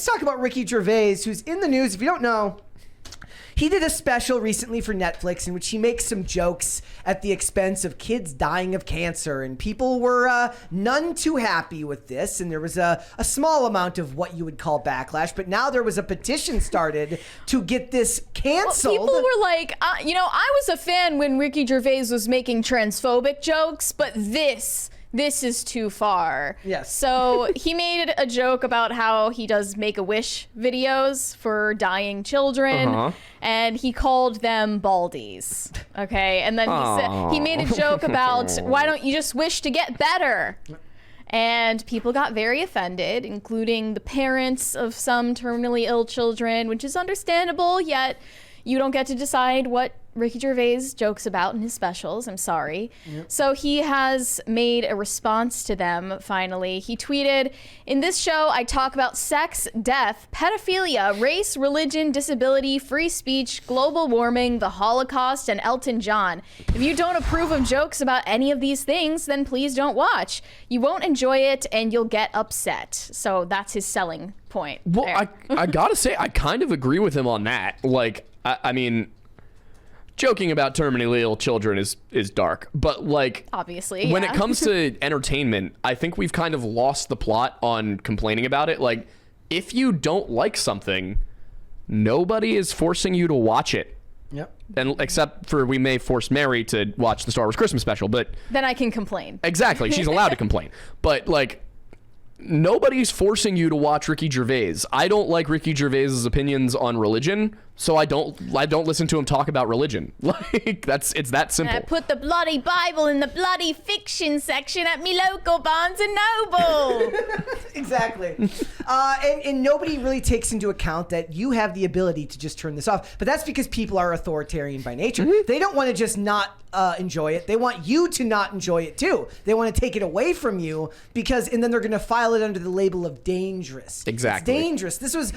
let's talk about Ricky Gervais, who's in the news. If you don't know, he did a special recently for Netflix in which he makes some jokes at the expense of kids dying of cancer. And people were none too happy with this. And there was a small amount of what you would call backlash. But now there was a petition started to get this canceled. Well, people were like, I was a fan when Ricky Gervais was making transphobic jokes, but this is too far. Yes. So he made a joke about how he does Make-A-Wish videos for dying children, and he called them baldies. Okay, and then he made a joke about, why don't you just wish to get better? And people got very offended, including the parents of some terminally ill children, which is understandable, yet you don't get to decide what Ricky Gervais jokes about in his specials. I'm sorry. Yep. So he has made a response to them, finally. He tweeted, "In this show, I talk about sex, death, pedophilia, race, religion, disability, free speech, global warming, the Holocaust, and Elton John. If you don't approve of jokes about any of these things, then please don't watch. You won't enjoy it, and you'll get upset." So that's his selling point. Well, I gotta say, I kind of agree with him on that. Like, I mean, joking about terminally ill children is dark, but like, obviously, when it comes to entertainment, I think we've kind of lost the plot on complaining about it. Like, if you don't like something, nobody is forcing you to watch it. Yep. And except for, we may force Mary to watch the Star Wars Christmas special, but then I can complain. Exactly, she's allowed to complain. But like, nobody's forcing you to watch Ricky Gervais. I don't like Ricky Gervais's opinions on religion, so I don't listen to him talk about religion. Like, it's that simple. I put the bloody Bible in the bloody fiction section at me local Barnes and Noble. Exactly. And nobody really takes into account that you have the ability to just turn this off. But that's because people are authoritarian by nature. Mm-hmm. They don't want to just not enjoy it. They want you to not enjoy it too. They want to take it away from you and then they're going to file it under the label of dangerous. Exactly. It's dangerous.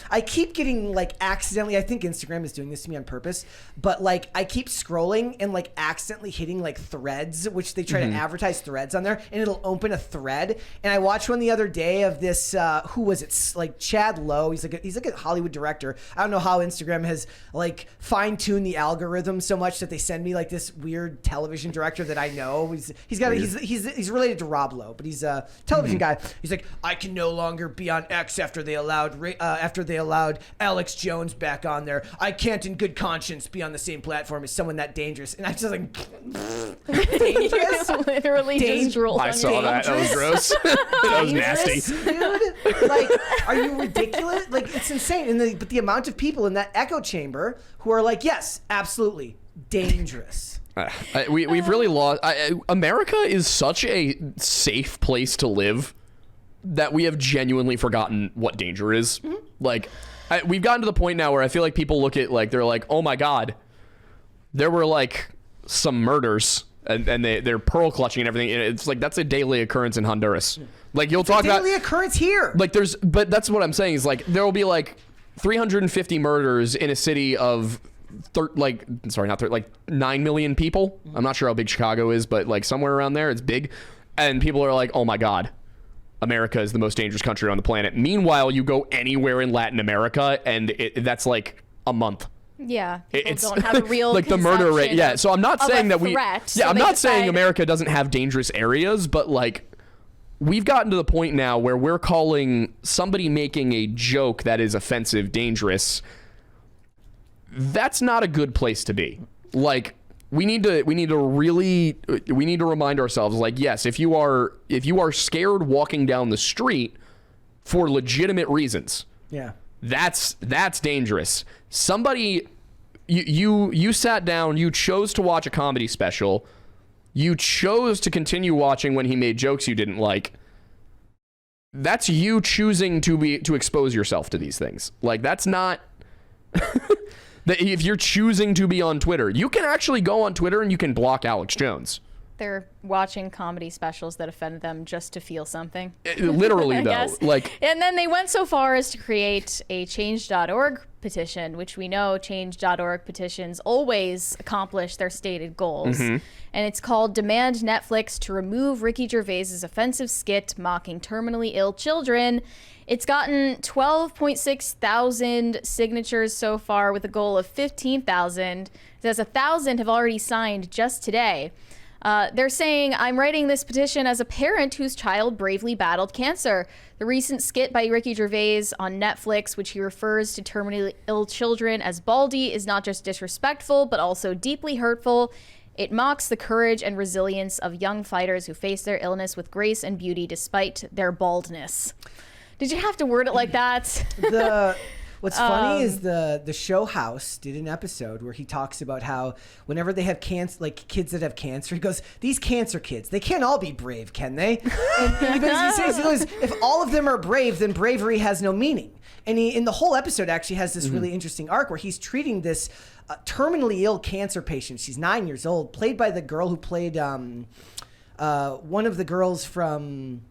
I keep getting like accidentally, I think Instagram is doing this to me on purpose, but like I keep scrolling and like accidentally hitting like threads, which they try to advertise threads on there, and it'll open a thread. And I watched one the other day of this, who was it? Like Chad Lowe. He's like a Hollywood director. I don't know how Instagram has like fine-tuned the algorithm so much that they send me like this weird television director that I know. He's related to Rob Lowe, but he's a television guy. He's like, I can no longer be on X after they allowed Alex Jones back on there. I can't in good conscience be on the same platform as someone that dangerous. And I just like, dangerous? Literally just drooled on you. I saw that. That was gross. That was nasty. Dude? Like, are you ridiculous? Like, it's insane. But the amount of people in that echo chamber who are like, yes, absolutely, dangerous. We've really lost. America is such a safe place to live that we have genuinely forgotten what danger is. Mm-hmm. Like, we've gotten to the point now where I feel like people look at, like, they're like, oh my God, there were like some murders and they're pearl clutching and everything. And it's like, that's a daily occurrence in Honduras. Like, you'll talk about daily occurrence here. Like, but that's what I'm saying is like, there will be like 350 murders in a city of 9 million people. I'm not sure how big Chicago is, but like somewhere around there, it's big. And people are like, oh my God, America is the most dangerous country on the planet. Meanwhile, you go anywhere in Latin America and that's like a month. Yeah, people don't have a real like the murder rate. Yeah, so I'm not saying that I'm not saying America doesn't have dangerous areas, but like, we've gotten to the point now where we're calling somebody making a joke that is offensive dangerous. That's not a good place to be. Like, we need to remind ourselves, like, yes, if you are scared walking down the street for legitimate reasons, yeah, that's dangerous. Somebody, you sat down, you chose to watch a comedy special, you chose to continue watching when he made jokes you didn't like. That's you choosing to expose yourself to these things. Like, that's not if you're choosing to be on Twitter, you can actually go on Twitter and you can block Alex Jones. They're watching comedy specials that offended them just to feel something. Literally, I though. guess. Like, And then they went so far as to create a change.org petition, which we know change.org petitions always accomplish their stated goals. And it's called Demand Netflix to Remove Ricky Gervais's Offensive Skit Mocking Terminally Ill Children. It's gotten 12.6 thousand signatures so far with a goal of 15,000. It says 1,000 have already signed just today. They're saying, I'm writing this petition as a parent whose child bravely battled cancer. The recent skit by Ricky Gervais on Netflix, which he refers to terminally ill children as baldy, is not just disrespectful, but also deeply hurtful. It mocks the courage and resilience of young fighters who face their illness with grace and beauty despite their baldness. Did you have to word it like that? What's funny is the show House did an episode where he talks about how whenever they have cancer, like kids that have cancer, he goes, these cancer kids, they can't all be brave, can they? And he goes, if all of them are brave, then bravery has no meaning. And he, in the whole episode, actually has this really interesting arc where he's treating this terminally ill cancer patient. She's 9 years old, played by the girl who played one of the girls from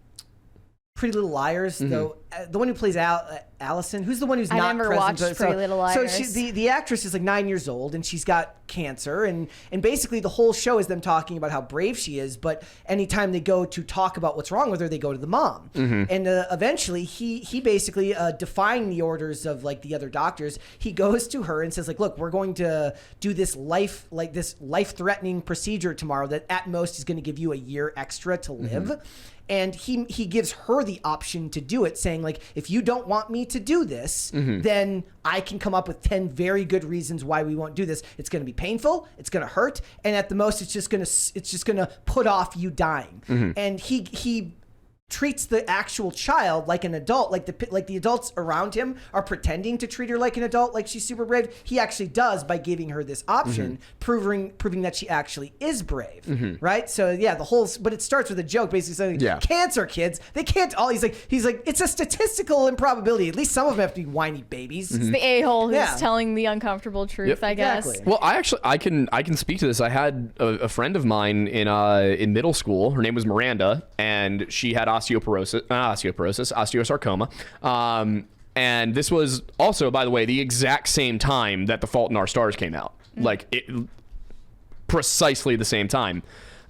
Pretty Little Liars, though the one who plays Allison, who's the one who's not present. I never watched Pretty Little Liars. So the actress is like 9 years old and she's got cancer, and basically the whole show is them talking about how brave she is. But anytime they go to talk about what's wrong with her, they go to the mom, and eventually he basically defying the orders of like the other doctors, he goes to her and says like, look, we're going to do this life-threatening procedure tomorrow that at most is going to give you a year extra to live. And he gives her the option to do it, saying like, if you don't want me to do this, then I can come up with 10 very good reasons why we won't do this. It's going to be painful, it's going to hurt, and at the most, it's just going to put off you dying. And he treats the actual child like an adult, like the adults around him are pretending to treat her like an adult, like she's super brave. He actually does by giving her this option, proving that she actually is brave, right? So yeah, but it starts with a joke, basically saying, cancer kids, they can't all. He's like, it's a statistical improbability. At least some of them have to be whiny babies. It's the a-hole who's telling the uncomfortable truth, I guess. Exactly. well, I can speak to this. I had a friend of mine in middle school. Her name was Miranda, and she had osteosarcoma. And this was also, by the way, the exact same time that The Fault in Our Stars came out. Precisely the same time.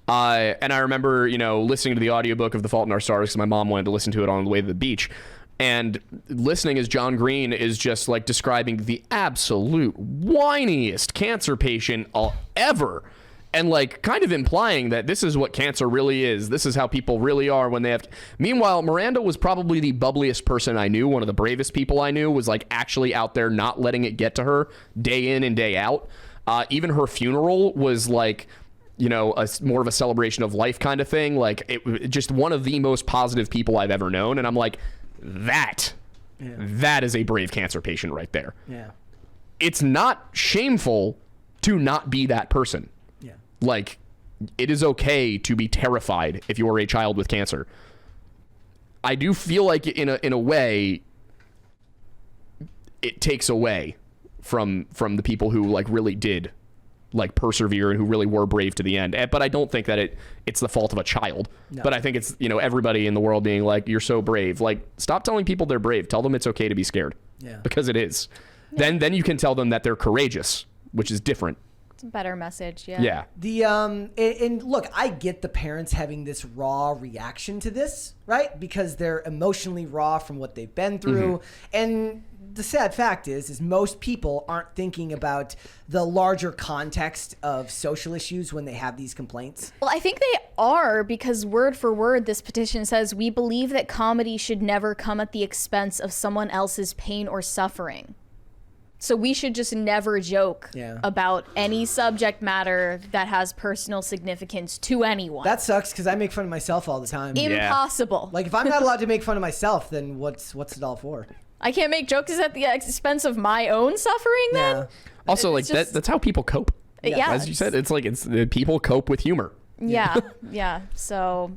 And I remember, listening to the audiobook of The Fault in Our Stars because my mom wanted to listen to it on the way to the beach. And listening as John Green is just like describing the absolute whiniest cancer patient I'll ever. And like kind of implying that this is what cancer really is. This is how people really are when they have. Meanwhile, Miranda was probably the bubbliest person I knew. One of the bravest people I knew, was like actually out there not letting it get to her day in and day out. Even her funeral was like, more of a celebration of life kind of thing. Like it just one of the most positive people I've ever known. And I'm like, that is a brave cancer patient right there. Yeah. It's not shameful to not be that person. Like, it is okay to be terrified if you are a child with cancer. I do feel like in a way, it takes away from the people who like really did like persevere and who really were brave to the end. But I don't think that it's the fault of a child. No. But I think it's, everybody in the world being like, you're so brave. Like, stop telling people they're brave. Tell them it's okay to be scared. Yeah. Because it is. Yeah. Then you can tell them that they're courageous, which is different. It's a better message, yeah. And look, I get the parents having this raw reaction to this, right? Because they're emotionally raw from what they've been through. And the sad fact is most people aren't thinking about the larger context of social issues when they have these complaints. Well, I think they are, because word for word, this petition says, we believe that comedy should never come at the expense of someone else's pain or suffering. So we should just never joke about any subject matter that has personal significance to anyone. That sucks, because I make fun of myself all the time. Impossible. Like, if I'm not allowed to make fun of myself, then what's it all for? I can't make jokes at the expense of my own suffering then? Yeah. Also, like, that's how people cope. Yeah. As you said, it's people cope with humor. Yeah. Yeah. So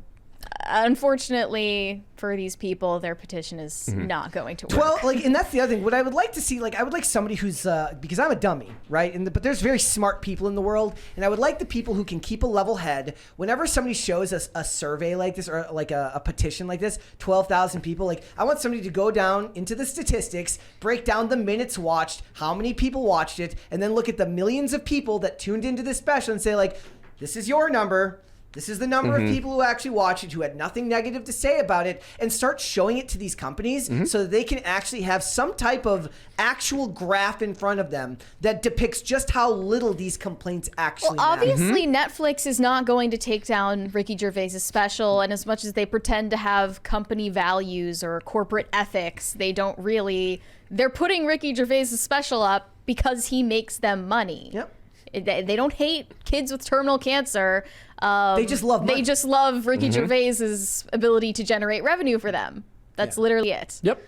Unfortunately for these people, their petition is not going to work. Well, like, and that's the other thing. What I would like to see, like, I would like somebody who's, because I'm a dummy, right? But there's very smart people in the world, and I would like the people who can keep a level head. Whenever somebody shows us a survey like this, or like a petition like this, 12,000 people, like, I want somebody to go down into the statistics, break down the minutes watched, how many people watched it, and then look at the millions of people that tuned into this special and say, like, this is your number. This is the number of people who actually watched it, who had nothing negative to say about it, and start showing it to these companies so that they can actually have some type of actual graph in front of them that depicts just how little these complaints actually matter. Obviously, Netflix is not going to take down Ricky Gervais' special, and as much as they pretend to have company values or corporate ethics, they don't really. They're putting Ricky Gervais' special up because he makes them money. Yep. They don't hate kids with terminal cancer. They just love money. They just love Ricky Gervais's ability to generate revenue for them. That's literally it. Yep.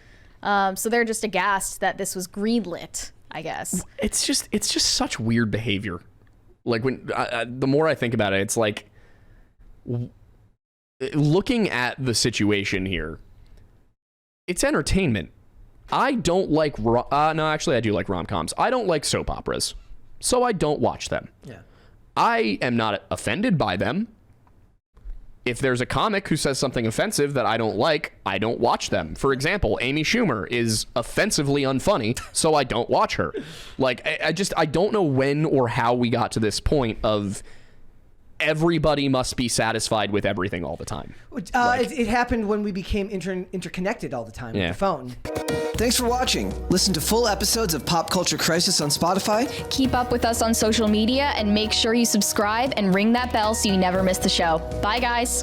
So they're just aghast that this was greenlit, I guess. It's just such weird behavior. Like, when the more I think about it, it's like looking at the situation here. It's entertainment. I don't like no, actually I do like rom-coms. I don't like soap operas, so I don't watch them. Yeah. I am not offended by them. If there's a comic who says something offensive that I don't like, I don't watch them. For example, Amy Schumer is offensively unfunny, so I don't watch her. Like, I don't know when or how we got to this point of everybody must be satisfied with everything all the time. It happened when we became interconnected all the time with the phone. Thanks for watching. Listen to full episodes of Pop Culture Crisis on Spotify. Keep up with us on social media and make sure you subscribe and ring that bell so you never miss the show. Bye, guys.